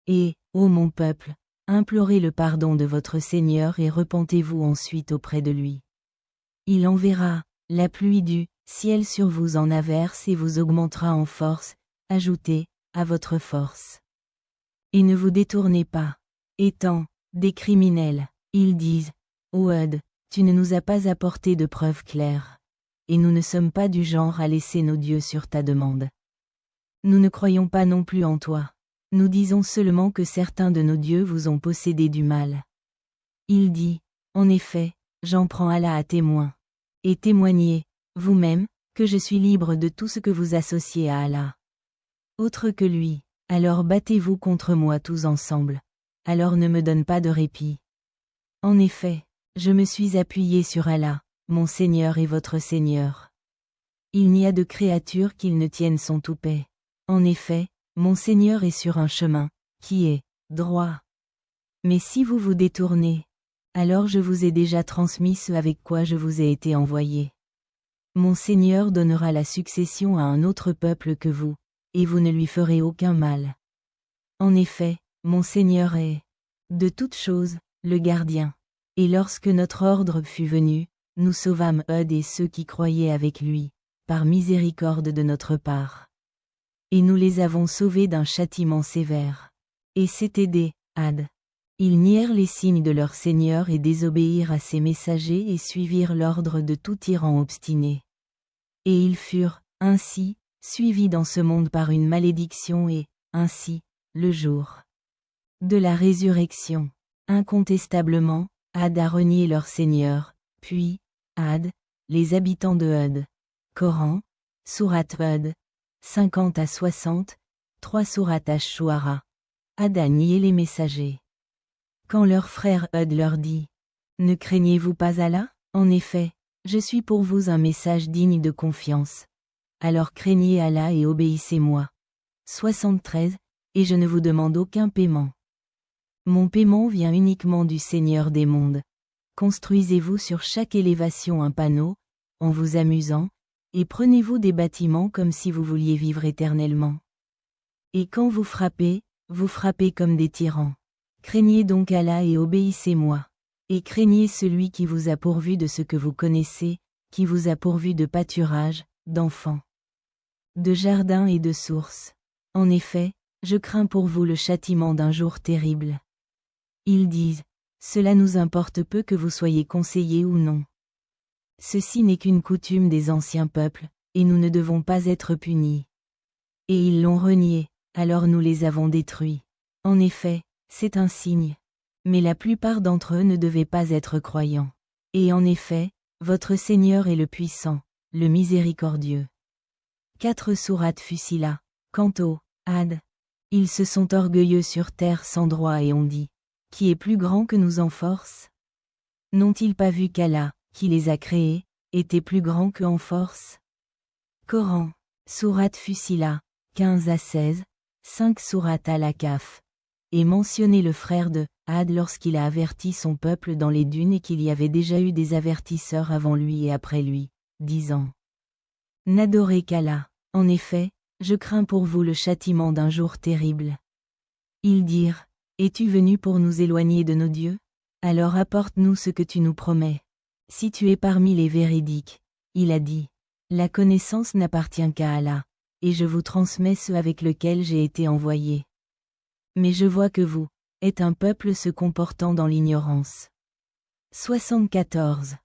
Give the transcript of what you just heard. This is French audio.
Et, ô mon peuple, implorez le pardon de votre Seigneur et repentez-vous ensuite auprès de lui. Il enverra la pluie du ciel sur vous en averse et vous augmentera en force, ajoutez à votre force. Et ne vous détournez pas. Étant des criminels, ils disent, ô Hud, tu ne nous as pas apporté de preuves claires. Et nous ne sommes pas du genre à laisser nos dieux sur ta demande. Nous ne croyons pas non plus en toi. Nous disons seulement que certains de nos dieux vous ont possédé du mal. Il dit, en effet, j'en prends Allah à témoin. Et témoignez, vous-même, que je suis libre de tout ce que vous associez à Allah. Autre que lui, alors battez-vous contre moi tous ensemble. Alors ne me donne pas de répit. En effet, je me suis appuyé sur Allah, mon Seigneur et votre Seigneur. Il n'y a de créature qu'il ne tienne son toupet. En effet, mon Seigneur est sur un chemin, qui est droit. Mais si vous vous détournez, alors je vous ai déjà transmis ce avec quoi je vous ai été envoyé. Mon Seigneur donnera la succession à un autre peuple que vous, et vous ne lui ferez aucun mal. En effet, mon Seigneur est, de toutes choses, le gardien. Et lorsque notre ordre fut venu, nous sauvâmes Hud et ceux qui croyaient avec lui, par miséricorde de notre part. Et nous les avons sauvés d'un châtiment sévère. Et c'étaient des Had. Ils nièrent les signes de leur Seigneur et désobéirent à ses messagers et suivirent l'ordre de tout tyran obstiné. Et ils furent, ainsi, suivis dans ce monde par une malédiction et, ainsi, le jour de la résurrection. Incontestablement, Had a renié leur Seigneur, puis, Had, les habitants de Hud. Coran, Sourate Hud, 50 à 60, 3 Sourate Ash-Shu'ara. Had a nié les messagers. Quand leur frère Hud leur dit, « Ne craignez-vous pas Allah ? En effet, je suis pour vous un message digne de confiance. Alors craignez Allah et obéissez-moi. » 73, et je ne vous demande aucun paiement. Mon paiement vient uniquement du Seigneur des mondes. Construisez-vous sur chaque élévation un panneau, en vous amusant, et prenez-vous des bâtiments comme si vous vouliez vivre éternellement. Et quand vous frappez comme des tyrans. Craignez donc Allah et obéissez-moi. Et craignez celui qui vous a pourvu de ce que vous connaissez, qui vous a pourvu de pâturage, d'enfants, de jardins et de sources. En effet, je crains pour vous le châtiment d'un jour terrible. Ils disent, cela nous importe peu que vous soyez conseillés ou non. Ceci n'est qu'une coutume des anciens peuples, et nous ne devons pas être punis. Et ils l'ont renié, alors nous les avons détruits. En effet, c'est un signe. Mais la plupart d'entre eux ne devaient pas être croyants. Et en effet, votre Seigneur est le puissant, le miséricordieux. 4 Sourates Fussilat. Quant aux Had, ils se sont orgueilleux sur terre sans droit et ont dit, qui est plus grand que nous en force ? N'ont-ils pas vu qu'Allah, qui les a créés, était plus grand qu'eux en force ? Coran, Sourate Fussilat, 15 à 16, 5 Sourate Al-Kahf. Et mentionné le frère de Had lorsqu'il a averti son peuple dans les dunes et qu'il y avait déjà eu des avertisseurs avant lui et après lui, disant, n'adorez qu'Allah, en effet, je crains pour vous le châtiment d'un jour terrible. Ils dirent, es-tu venu pour nous éloigner de nos dieux ? Alors apporte-nous ce que tu nous promets. Si tu es parmi les véridiques, il a dit, la connaissance n'appartient qu'à Allah, et je vous transmets ceux avec lesquels j'ai été envoyé. Mais je vois que vous êtes un peuple se comportant dans l'ignorance. 74.